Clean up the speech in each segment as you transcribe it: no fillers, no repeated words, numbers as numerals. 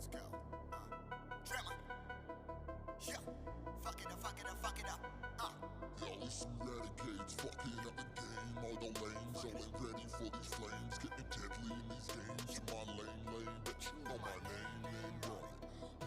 Let's go. Drama. Yeah. Fuck it up, fuck it up, fuck it up. Y'all is some renegades, fucking up the game. All the lanes, all ain't ready for these flames. Getting deadly in these games. You're my lane, bet you know my name, right?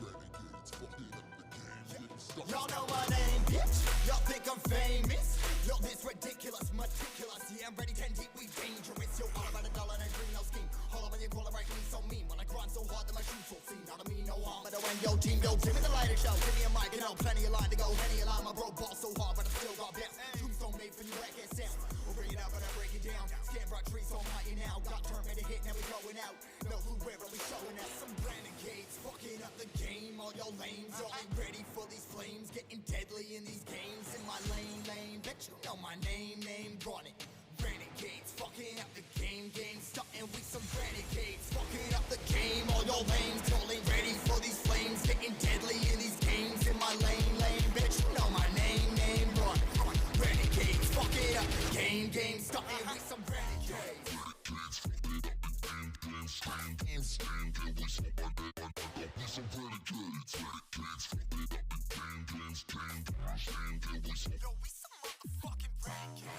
Renegades, fucking up the game. Getting stuck. Y'all know my name, bitch. Y'all think I'm famous. Yo, this ridiculous, meticulous. Yeah, I'm ready, 10 deep, we dangerous. Yo, all about a dollar and a green, no scheme. All over your call right me so mean. When I grind so hard that my shoes so clean. Not to me, no harm, but when yo, team, yo, give me the lighter show. Give me a mic, you know, plenty of line to go. Plenty of line, my bro ball so hard, but I still got bounce. Tombstone made for you, like it sounds. We'll bring it out, but I break it down. Scan brought trees, so mighty now. Got turn, made a hit, now we going out. No clue where are we showing out. Some renegades, fucking up the game. All your lames, all ain't ready for these flames. Getting deadly in these games. In my lane, bet you know my name, run it. Renegades, fucking up the game, starting with some renegades, fucking up the game. All your lanes, all ain't ready for these flames. Getting deadly in these games. In my lane, bitch, you know my name, run. Renegades, fucking up the game, starting with some renegades. Yo, we some motherfucking renegades.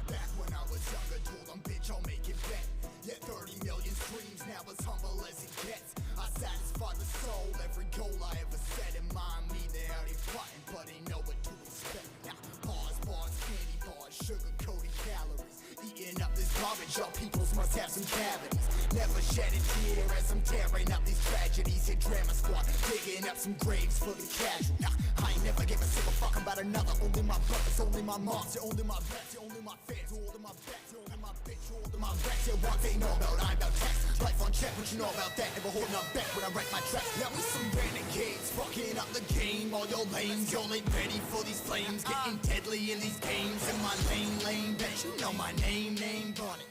Back when I was younger, told them, bitch, I'll make it back. Yeah, 30 million streams, now as humble as it gets. I satisfy the soul, every goal I ever set in mind. Me, they already plotting, but they know what to expect. Now, bars, candy bars, sugar-coated calories. Eating up this garbage, y'all peoples must have some cavities. Never shed a tear as I'm tearing up these tragedies. Hit drama squad, digging up some graves for the casual. I ain't never give a single fuck about another. Only my brothers, only my moms, you're only my vets, you're only my fans, you're only my backs, you're only my bitch, you're only my rex. You're what they know about, I'm about text. Life on check, what you know about that? Never holding up back when I write my tracks. Now we some renegades, fucking up the game. All your lanes, y'all ain't ready for these flames. Getting deadly in these games. In my lane, bet you know my name, run it.